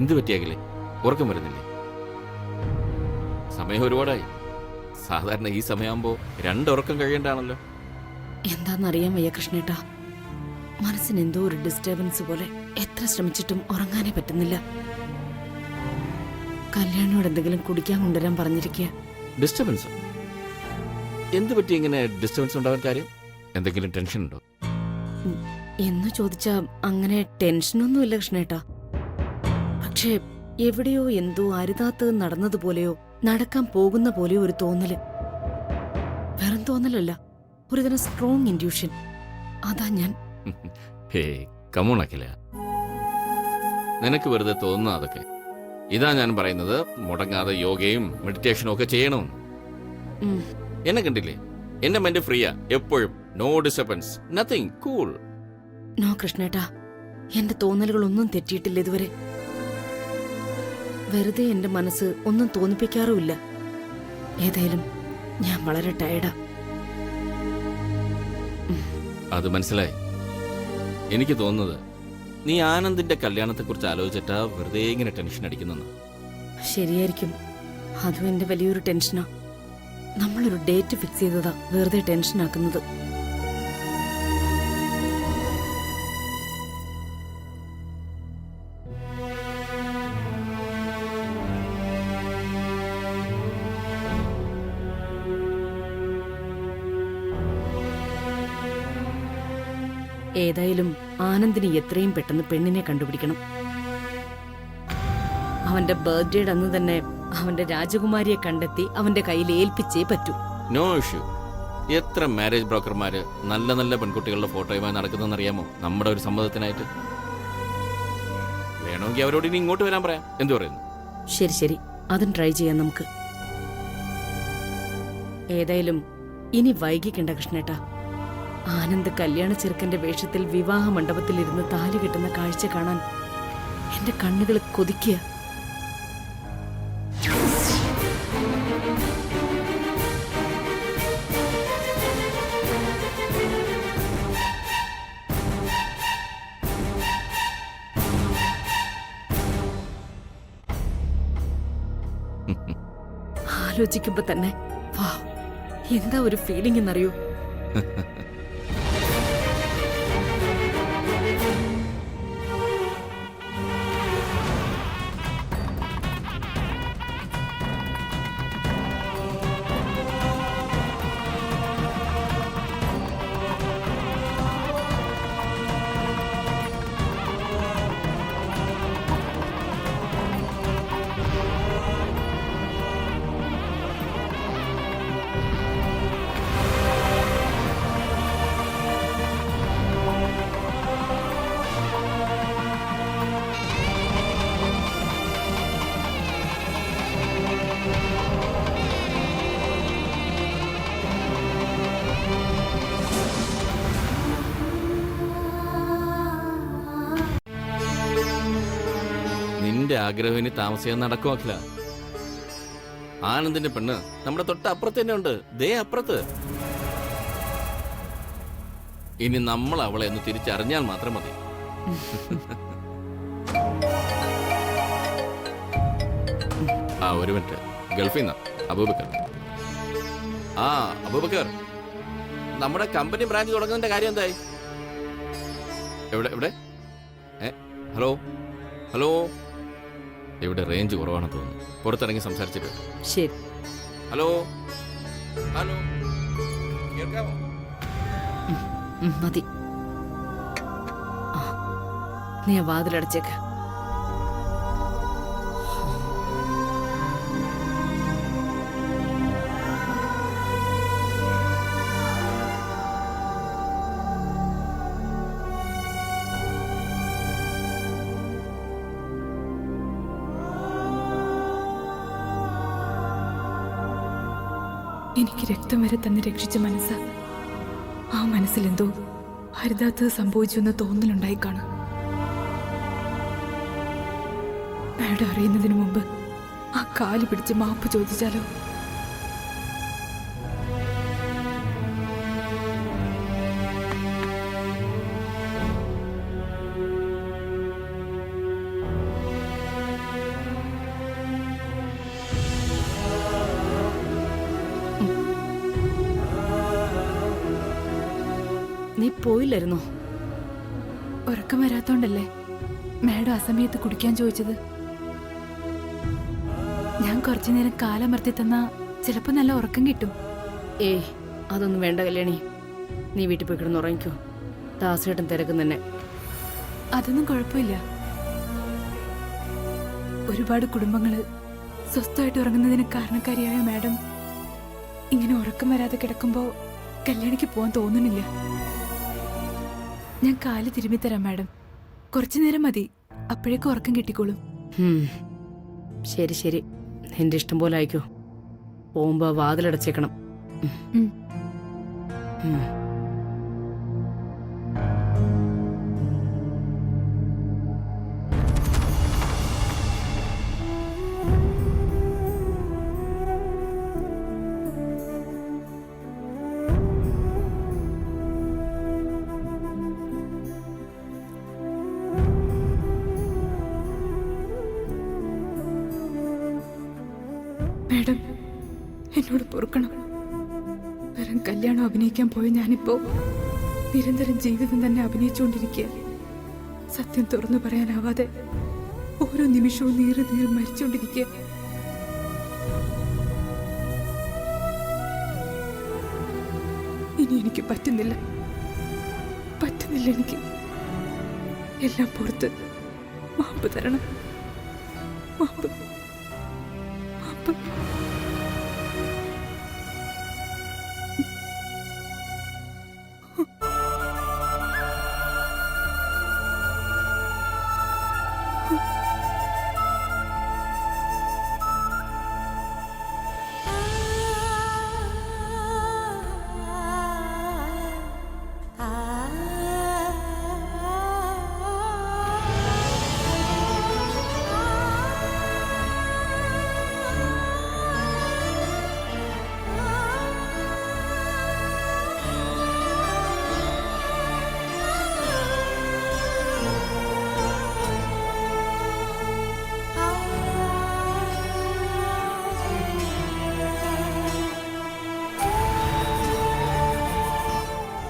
എന്ത് പറ്റിയാകില്ലേ? ഉറക്കം വരുന്നില്ലേ? സമയം ഒരുപാടായി. സാധാരണ ഈ സമയമാകുമ്പോ രണ്ടുറക്കം കഴിയണ്ടാണല്ലോ. എന്താന്നറിയാൻ വയ്യ കൃഷ്ണേട്ടാ, മനസ്സിന് എന്തോ ഒരു ഡിസ്റ്റർബൻസ് പോലെ. എത്ര ശ്രമിച്ചിട്ടും ഉറങ്ങാനേ പറ്റുന്നില്ല. കല്യാണിയോട് എന്തെങ്കിലും കുടിക്കാൻ കൊണ്ടുവരാൻ പറഞ്ഞിരിക്കുക. ഡിസ്റ്റർബൻസ്? എന്ത് പറ്റി ഇങ്ങനെ ഡിസ്റ്റർബൻസ് ഉണ്ടാവാൻ കാര്യം? എന്തെങ്കിലും ടെൻഷൻ ഉണ്ടോ? എന്ന് ചോദിച്ചാ അങ്ങനെ ടെൻഷനൊന്നുമില്ല കൃഷ്ണേട്ടാ. പക്ഷേ എവിടെയോ എന്തോ അരുതാത്തത് നടന്നതുപോലെയോ നടക്കാൻ പോകുന്ന പോലെയോ ഒരു തോന്നല്. വെറും തോന്നലല്ല, ഒരുതരം സ്ട്രോങ് ഇൻഡ്യൂഷൻ. അതാ ഞാൻ. കമോണാക്കില്ല, നിനക്ക് വെറുതെ തോന്നുന്ന അതൊക്കെ. ഇതാ ഞാൻ പറയുന്നത്, മുടങ്ങാതെ യോഗയും മെഡിറ്റേഷനും ഒക്കെ ചെയ്യണം. എന്നെ കണ്ടില്ലേ? എന്റെ മൈൻഡ് ഫ്രീയാ എപ്പോഴും. No disturbance, nothing, cool. No കൃഷ്ണേട്ടാ, എന്റെ തോന്നലുകളൊന്നും തെറ്റിയിട്ടില്ല ഇതുവരെ. വെറുതെ എന്റെ മനസ്സ് ഒന്നും തോന്നിപ്പിക്കാറുമില്ല. ഏതായാലും ഞാൻ വളരെ ടയർഡാ. അത് മനസ്സിലായി. എനിക്ക് തോന്നുന്നത് നീ ആനന്ദിന്റെ കല്യാണത്തെക്കുറിച്ച് ആലോചിച്ചിട്ടാ വെറുതെ ഇങ്ങനെ ടെൻഷൻ അടിക്കുന്നെന്ന്. ശരിയായിരിക്കും. അതും എന്റെ വലിയൊരു ടെൻഷനാ. നമ്മളൊരു ഡേറ്റ് ഫിക്സ് ചെയ്തതാ വെറുതെ ടെൻഷനാക്കുന്നത്. ഏതായാലും ആനന്ദിന് എത്രയും പെട്ടെന്ന് പെണ്ണിനെ കണ്ടുപിടിക്കണം. അവന്റെ ബർത്ത്ഡേയുടെ അന്ന് തന്നെ അവന്റെ രാജകുമാരിയെ കണ്ടെത്തി അവന്റെ കയ്യിൽ ഏൽപ്പിച്ചേ പറ്റൂ. No issue. എത്ര മാരേജ് ബ്രോക്കർമാര് നല്ല നല്ല പെൺകുട്ടികളുടെ ഫോട്ടോയുമായി നടക്കുന്നറിയാമോ നമ്മുടെ ഒരു സമ്മതത്തിനായിട്ട്? വേണമെങ്കിൽ അവരോട് ഇനി ഇങ്ങോട്ട് വരാൻ പറയാം. എന്തു പറയുന്നു? ശരി ശരി, അതും ട്രൈ ചെയ്യാം നമുക്ക്. ഏതായാലും ഇനി വൈകിക്കണ്ട കൃഷ്ണേട്ടാ. ആനന്ദ് കല്യാണ ചെറുക്കന്റെ വേഷത്തിൽ വിവാഹ മണ്ഡപത്തിലിരുന്ന് താലി കെട്ടുന്ന കാഴ്ച കാണാൻ എന്റെ കണ്ണുകൾ കൊതിക്കുക. ആലോചിക്കുമ്പോ തന്നെ വാ, എന്താ ഒരു ഫീലിംഗ് എന്നറിയോ? നിന്റെ ആഗ്രഹം ഇനി താമസിയാൻ നടക്കുവാക്കില്ല. ആനന്ദിന്റെ പെണ്ണ് നമ്മുടെ തൊട്ട് അപ്പുറത്ത് തന്നെ ഉണ്ട്. ദേ അപ്പുറത്ത്. ഇനി നമ്മൾ അവളെ ഒന്ന് തിരിച്ചറിഞ്ഞാൽ മാത്രം മതി. ആ ഒരു മിനിറ്റ്, ഗൾഫിൽ നിന്നാ അബൂബക്കർ. ആ അബൂബക്കർ, നമ്മുടെ കമ്പനി ബ്രാഞ്ച് തുടങ്ങുന്നതിന്റെ കാര്യം എന്തായി? എവിടെ എവിടെ? Hello hello. ഇവിടെ റേഞ്ച് കുറവാണെന്ന് തോന്നുന്നു. പുറത്തിറങ്ങി സംസാരിച്ചിട്ട്. ശരി. ഹലോ ഹലോ, കേൾക്കാമോ? മതി. നീ വാതിലടച്ചേക്ക്. എനിക്ക് രക്തം വരെ തന്നെ രക്ഷിച്ച മനസ്സാ. ആ മനസ്സിലെന്തോ അരുതാത്തത് സംഭവിച്ചു എന്ന് തോന്നലുണ്ടായി കാണും. മാഡം അറിയുന്നതിന് മുമ്പ് ആ കാല് പിടിച്ച് മാപ്പ് ചോദിച്ചാലോ? നീ പോയില്ലായിരുന്നോ? ഉറക്കം വരാത്തോണ്ടല്ലേ മാഡം ആ സമയത്ത് കുടിക്കാൻ ചോദിച്ചത്. ഞാൻ കുറച്ചു നേരം കാലമർത്തി തന്നാ ചിലപ്പോ നല്ല ഉറക്കം കിട്ടും. ഏയ്, അതൊന്നും വേണ്ട കല്യാണി. നീ വീട്ടിൽ പോയി കിടന്ന് ഉറങ്ങിക്കോ. ദാസേട്ടൻ തിരക്കും തന്നെ. അതൊന്നും കുഴപ്പമില്ല. ഒരുപാട് കുടുംബങ്ങള് സ്വസ്ഥമായിട്ട് ഉറങ്ങുന്നതിന് കാരണക്കാരിയായ മാഡം ഇങ്ങനെ ഉറക്കം വരാതെ കിടക്കുമ്പോ കല്യാണിക്ക് പോവാൻ തോന്നുന്നില്ല. ഞാൻ കാല് തിരുമ്മിത്തരാം മാഡം. കുറച്ചു നേരം മതി, അപ്പോഴേക്കും ഉറക്കം കിട്ടിക്കോളും. ശരി ശരി, നിന്റെ ഇഷ്ടം പോലെ ആയിക്കോ. പോകുമ്പോ വാതിലടച്ചേക്കണം. ഉം. മാഡം, എന്നോട് പൊറുക്കണം. വെറും കല്യാണം അഭിനയിക്കാൻ പോയ ഞാനിപ്പോ നിരന്തരം ജീവിതം തന്നെ അഭിനയിച്ചുകൊണ്ടിരിക്കുക. സത്യം തുറന്നു പറയാനാവാതെ ഓരോ നിമിഷവും നീറി നീറി മരിച്ചുകൊണ്ടിരിക്കുക. ഇനി എനിക്ക് പറ്റുന്നില്ല എനിക്ക്. എല്ലാം പുറത്ത് മാപ്പ് തരണം. മാപ്പ്.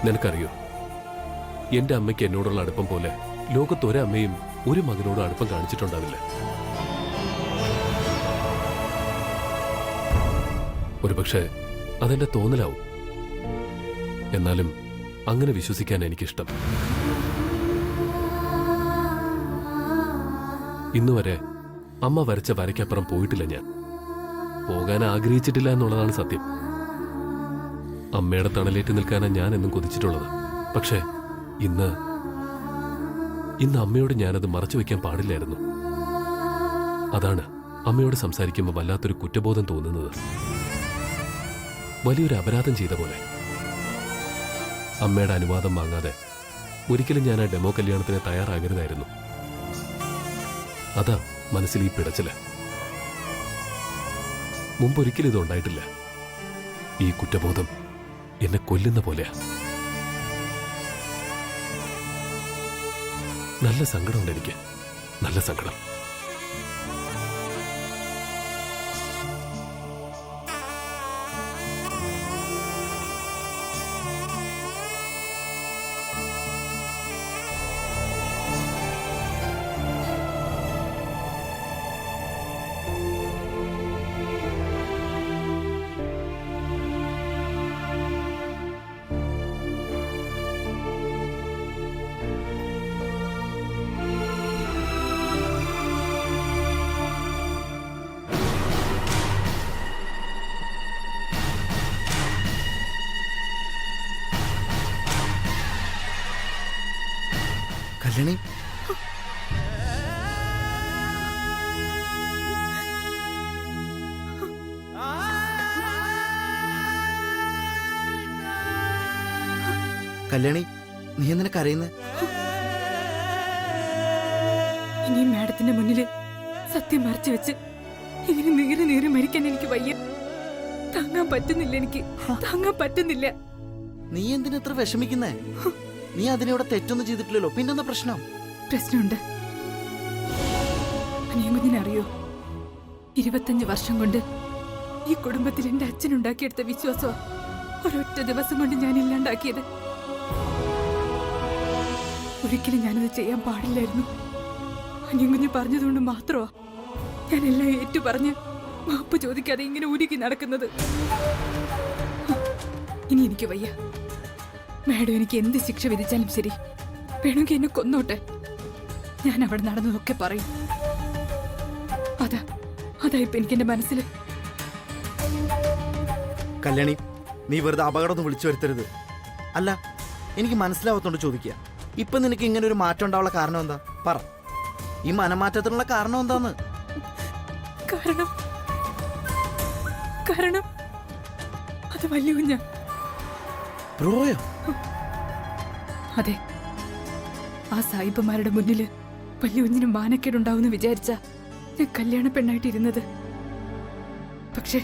നിനക്കറിയോ, എന്റെ അമ്മയ്ക്ക് എന്നോടുള്ള അടുപ്പം പോലെ ലോകത്തൊരമ്മയും ഒരു മകനോട് അടുപ്പം കാണിച്ചിട്ടുണ്ടാവില്ല. ഒരുപക്ഷെ അതെന്റെ തോന്നലാവും. എന്നാലും അങ്ങനെ വിശ്വസിക്കാൻ എനിക്കിഷ്ടം. ഇന്നുവരെ അമ്മ വരച്ച വരയ്ക്കപ്പുറം പോയിട്ടില്ല ഞാൻ. പോകാൻ ആഗ്രഹിച്ചിട്ടില്ല എന്നുള്ളതാണ് സത്യം. അമ്മയുടെ തണലേറ്റ് നിൽക്കാനാണ് ഞാൻ എന്നും കൊതിച്ചിട്ടുള്ളത്. പക്ഷേ ഇന്ന് അമ്മയോട് ഞാനത് മറച്ചു വയ്ക്കാൻ പാടില്ലായിരുന്നു. അതാണ് അമ്മയോട് സംസാരിക്കുമ്പോൾ വല്ലാത്തൊരു കുറ്റബോധം തോന്നുന്നത്. വലിയൊരു അപരാധം ചെയ്ത പോലെ. അമ്മയുടെ അനുവാദം വാങ്ങാതെ ഒരിക്കലും ഞാൻ ആ ഡെമോ കല്യാണത്തിന് തയ്യാറാകരുതായിരുന്നു. അതാ മനസ്സിൽ ഈ പിടച്ചില്. മുമ്പൊരിക്കലും ഇത് ഉണ്ടായിട്ടില്ല. ഈ കുറ്റബോധം എന്നെ കൊല്ലുന്ന പോലെയാ. നല്ല സങ്കടമുണ്ട് എനിക്ക്, നല്ല സങ്കടം. കല്യാണി, കല്യാണി, നീ എന്തിനാ കരയുന്നത്? ഇനി മാഡത്തിന്റെ മുന്നില് സത്യം മറച്ചു വെച്ച് ഇങ്ങനെ നീറി നീറി മരിക്കാൻ എനിക്ക് വയ്യ. താങ്ങാൻ പറ്റുന്നില്ല, എനിക്ക് താങ്ങാൻ പറ്റുന്നില്ല. നീ എന്തിനാ ഇത്ര വിഷമിക്കുന്നേ? നീ അതിനിവിടെ തെറ്റൊന്നും ചെയ്തിട്ടില്ലല്ലോ, പിന്നെന്താ പ്രശ്നം? പ്രശ്നമുണ്ട്. അനിയകുഞ്ഞിനറിയോ, 25 വർഷം കൊണ്ട് ഈ കുടുംബത്തിൽ എന്റെ അച്ഛനുണ്ടാക്കിയെടുത്ത വിശ്വാസം ഒരൊറ്റ ദിവസം കൊണ്ട് ഞാൻ ഇല്ലാണ്ടാക്കിയത്. ഒരിക്കലും ഞാനത് ചെയ്യാൻ പാടില്ലായിരുന്നു. അനിയൻകുഞ്ഞ് പറഞ്ഞതുകൊണ്ട് മാത്രമാ ഞാൻ എല്ലാം ഏറ്റു പറഞ്ഞ് മാപ്പ് ചോദിക്കാതെ ഇങ്ങനെ ഉരുക്കി നടക്കുന്നത്. ഇനി എനിക്ക് വയ്യ. മാഡം എനിക്ക് എന്ത് ശിക്ഷ വിധിച്ചാലും ശരി, വേണമെങ്കിൽ എന്നെ കൊന്നോട്ടെ. ഞാൻ അവിടെ നടന്നതൊക്കെ പറയും. അതാ ഇപ്പൊ എനിക്ക് എന്റെ മനസ്സിൽ. കല്യാണി, നീ വെറുതെ അപകടമൊന്നും വിളിച്ചു വരുത്തരുത്. അല്ല, എനിക്ക് മനസ്സിലാവത്തോണ്ട് ചോദിക്കുക, ഇപ്പൊ നിനക്ക് ഇങ്ങനെ ഒരു മാറ്റം ഉണ്ടാവാനുള്ള കാരണം എന്താ? പറ, ഈ മനമാറ്റത്തിനുള്ള കാരണം എന്താന്ന്? കാരണം അത് വലിയ കുഞ്ഞ. ബ്രോയോ? അതെ, ആ സായിപ്പന്മാരുടെ മുന്നില് വലിയ കുഞ്ഞിന് മാനക്കേടുണ്ടാവുമെന്ന് വിചാരിച്ച ഞാൻ കല്യാണ പെണ്ണായിട്ട് ഇരുന്നത്. പക്ഷെ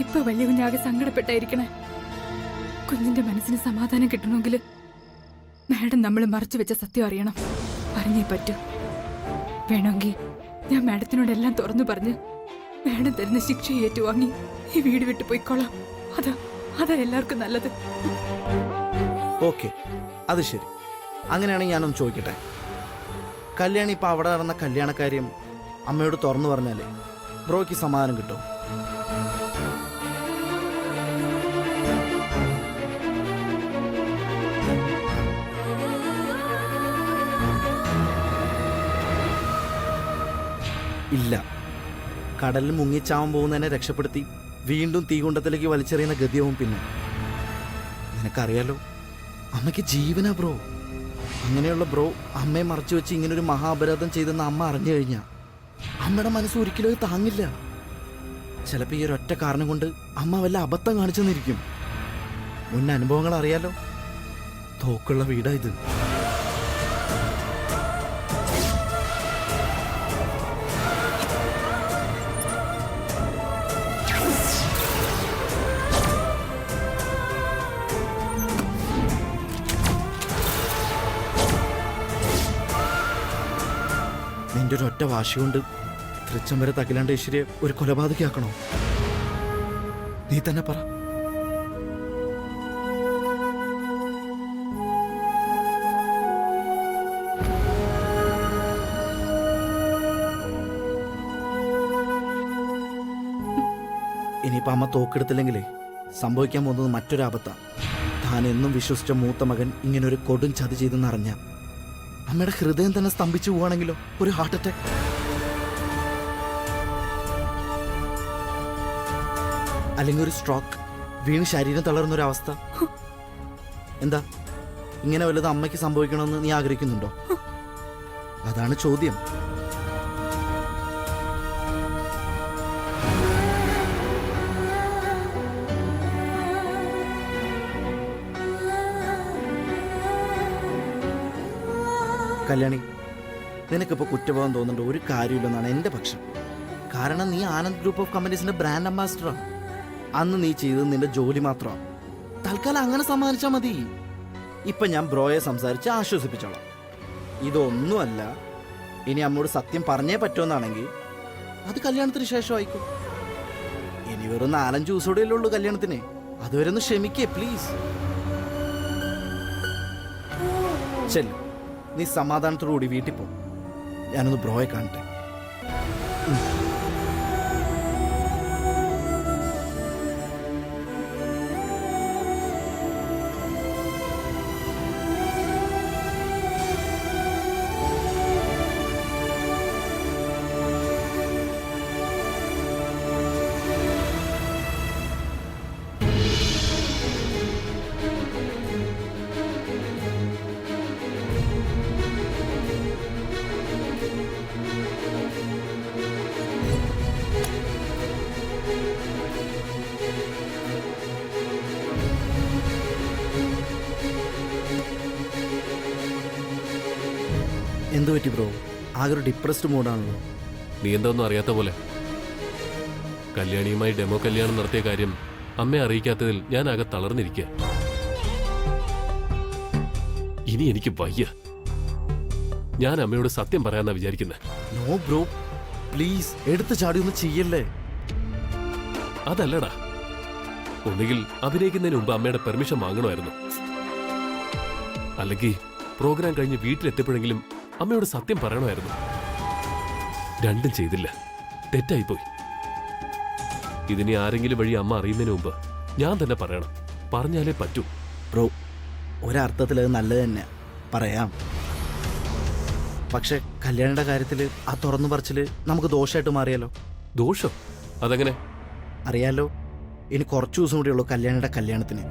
ഇപ്പൊ വലിയ കുഞ്ഞാകെ സങ്കടപ്പെട്ടായിരിക്കണേ. കുഞ്ഞിന്റെ മനസ്സിന് സമാധാനം കിട്ടണമെങ്കിൽ മാഡം നമ്മൾ മറച്ചു വെച്ച സത്യം അറിയണം. അറിഞ്ഞേ പറ്റൂ. വേണമെങ്കിൽ ഞാൻ മാഡത്തിനോടെല്ലാം തുറന്നു പറഞ്ഞ് മാഡം തരുന്ന ശിക്ഷ ഏറ്റുവാങ്ങി ഈ വീട് വിട്ടു പോയിക്കോളാം. അതാ എല്ലാവർക്കും നല്ലത്. ഓക്കെ, അത് ശരി. അങ്ങനെയാണെങ്കിൽ ഞാനൊന്ന് ചോദിക്കട്ടെ, കല്യാണി ഇപ്പൊ അവിടെ നടന്ന കല്യാണക്കാര്യം അമ്മയോട് തുറന്നു പറഞ്ഞാലേ ബ്രോയ്ക്ക് സമാധാനം കിട്ടും? ഇല്ല. കടലിൽ മുങ്ങിച്ചാവാൻ പോകുന്നതിനെ രക്ഷപ്പെടുത്തി വീണ്ടും തീകുണ്ടത്തിലേക്ക് വലിച്ചെറിയുന്ന ഗതിയാവും പിന്നെ. നിനക്കറിയാലോ, അമ്മയ്ക്ക് ജീവനാ ബ്രോ. അങ്ങനെയുള്ള ബ്രോ അമ്മയെ മറച്ചു വെച്ച് ഇങ്ങനൊരു മഹാപരാധം ചെയ്തെന്ന് അമ്മ അറിഞ്ഞു കഴിഞ്ഞാ അമ്മയുടെ മനസ്സ് ഒരിക്കലും അത് താങ്ങില്ല. ചിലപ്പോൾ ഈ ഒരൊറ്റ കാരണം കൊണ്ട് അമ്മ വല്ല അബദ്ധം കാണിച്ചെന്നിരിക്കും. മുൻ അനുഭവങ്ങൾ അറിയാലോ. തോക്കുള്ള വീടാ ഇത്. നിന്റെ ഒരൊറ്റ വാശി കൊണ്ട് തൃച്ചംബര തകിലാണ്ടേശ്വരിയെ ഒരു കൊലപാതകയാക്കണോ? നീ തന്നെ പറ. ഇനിയിപ്പോ അമ്മ തോക്കെടുത്തില്ലെങ്കിലേ സംഭവിക്കാൻ പോകുന്നത് മറ്റൊരു ആപത്താ. താൻ എന്നും വിശ്വസിച്ച മൂത്ത മകൻ ഇങ്ങനെ ഒരു കൊടും ചതി ചെയ്തെന്നറിഞ്ഞ അമ്മയുടെ ഹൃദയം തന്നെ സ്തംഭിച്ചു പോവാണെങ്കിലോ? ഒരു ഹാർട്ട് അറ്റാക്ക്. അല്ലെങ്കിൽ ഒരു സ്ട്രോക്ക്, വീണ് ശരീരം തളർന്നൊരവസ്ഥ. എന്താ, ഇങ്ങനെ വല്ലതും അമ്മയ്ക്ക് സംഭവിക്കണമെന്ന് നീ ആഗ്രഹിക്കുന്നുണ്ടോ? അതാണ് ചോദ്യം. കല്യാണി, നിനക്കിപ്പോൾ കുറ്റബോധം തോന്നേണ്ട ഒരു കാര്യമില്ലെന്നാണ് എൻ്റെ പക്ഷം. കാരണം നീ ആനന്ദ് ഗ്രൂപ്പ് ഓഫ് കമ്പനീസിന്റെ ബ്രാൻഡ് അംബാസിഡറാണ്. അന്ന് നീ ചെയ്തത് നിന്റെ ജോലി മാത്രമാണ്. തൽക്കാലം അങ്ങനെ സമ്മാനിച്ചാൽ മതി. ഇപ്പം ഞാൻ ബ്രോയെ സംസാരിച്ച് ആശ്വസിപ്പിച്ചോളാം. ഇതൊന്നുമല്ല, ഇനി അമ്മയോട് സത്യം പറഞ്ഞേ പറ്റുമെന്നാണെങ്കിൽ അത് കല്യാണത്തിന് ശേഷം ആയിക്കോ. ഇനി വെറും 4-5 ദിവസമോടെയല്ലേ ഉള്ളൂ കല്യാണത്തിന്. അതുവരെ ഒന്ന് ക്ഷമിക്കേ പ്ലീസ്. ചെല്ലു, നീ സമാധാനത്തോടുകൂടി വീട്ടിൽ പോ. ഞാനൊന്ന് ബ്രോയെ കാണട്ടെ. എന്തു പറ്റി ബ്രോ? ആകെ ഒരു ഡിപ്രസ്ഡ് മൂഡാണല്ലോ. നീ എന്താണെന്നും അറിയാത്ത പോലെ. കല്യാണിയുമായി ഡെമോ കല്യാണം നടത്തിയ കാര്യം അമ്മയെ അറിയിക്കാത്തതിൽ ഞാൻ ആകെ തളർന്നിരിക്കുക. ഇനി എനിക്ക് വയ്യ. ഞാൻ അമ്മയോട് സത്യം പറയാന്നാ വിചാരിക്കുന്നത്. നോ ബ്രോ, പ്ലീസ് എടുത്തു ചാടി ഒന്ന് ചെയ്യല്ലേ. അതല്ലടാ, ഒന്നുകിൽ അഭിനയിക്കുന്നതിന് മുമ്പ് അമ്മയുടെ പെർമിഷൻ വാങ്ങണമായിരുന്നു, അല്ലെങ്കിൽ പ്രോഗ്രാം കഴിഞ്ഞ് വീട്ടിലെത്തിയപ്പോഴെങ്കിലും അമ്മയോട് സത്യം പറയണമായിരുന്നു. രണ്ടും ചെയ്തില്ല. തെറ്റായിപ്പോയി. ഇതിനി ആരെങ്കിലും വഴി അമ്മ അറിയുന്നതിന് മുമ്പ് ഞാൻ തന്നെ പറയണം. പറഞ്ഞാലേ പറ്റൂ. ബ്രോ, ഒരർത്ഥത്തിൽ അത് നല്ലത് തന്നെ പറയാം. പക്ഷെ കല്യാണിയുടെ കാര്യത്തിൽ ആ തുറന്നു പറച്ചിൽ നമുക്ക് ദോഷമായിട്ട് മാറിയാലോ? ദോഷം? അതെങ്ങനെ? അറിയാലോ, ഇനി കുറച്ച് ദിവസം കൂടിയുള്ളൂ കല്യാണിയുടെ കല്യാണത്തിന്.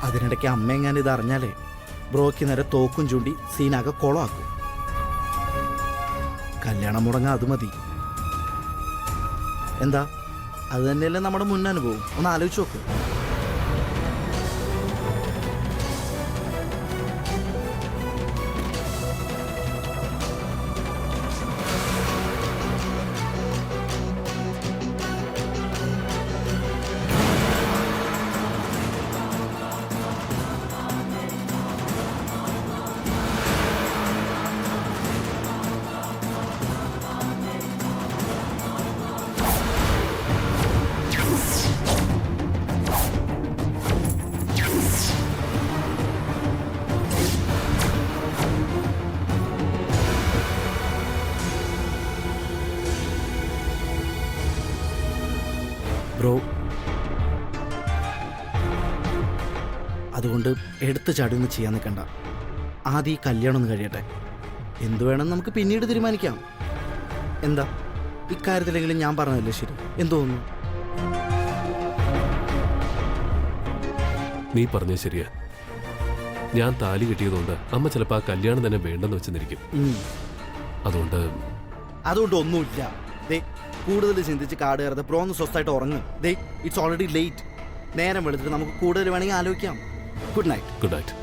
അതിനിടയ്ക്ക് അമ്മയെങ്ങാൻ ഇത് അറിഞ്ഞാലേ ബ്രോയ്ക്ക് നേരെ തോക്കും ചൂണ്ടി സീനാകെ കുളമാക്കും. കല്യാണം മുടങ്ങാൻ അത് മതി. എന്താ, അത് തന്നെയല്ലേ നമ്മുടെ മുന്നനുഭവം? ഒന്ന് ആലോചിച്ച് നോക്ക്. ബ്രോ, അതുകൊണ്ട് എടുത്ത് ചാടിയൊന്നും ചെയ്യാൻ നിൽക്കണ്ട. ആദ്യം ഈ കല്യാണം ഒന്ന് കഴിയട്ടെ. എന്തു വേണം നമുക്ക് പിന്നീട് തീരുമാനിക്കാം. എന്താ, ഇക്കാര്യത്തിലെങ്കിലും ഞാൻ പറഞ്ഞതല്ലേ ശരി? എന്തു തോന്നുന്നു? നീ പറഞ്ഞ ശരിയാ. ഞാൻ താലി കെട്ടിയതുകൊണ്ട് അമ്മ ചിലപ്പോൾ ആ കല്യാണം തന്നെ വേണ്ടെന്ന് വെച്ചെന്നിരിക്കും. അതുകൊണ്ട് ഒന്നുമില്ല. ദേ, കൂടുതൽ ചിന്തിച്ച് കാട് കയറാതെ ബ്രോ ഒന്ന് സ്വസ്ഥമായിട്ട് ഉറങ്ങും. ദേ, ഇറ്റ്സ് ഓൾറെഡി ലേറ്റ്. നേരം വെളുത്തിട്ട് നമുക്ക് കൂടുതൽ വേണമെങ്കിൽ ആലോചിക്കാം. Good night. Good night.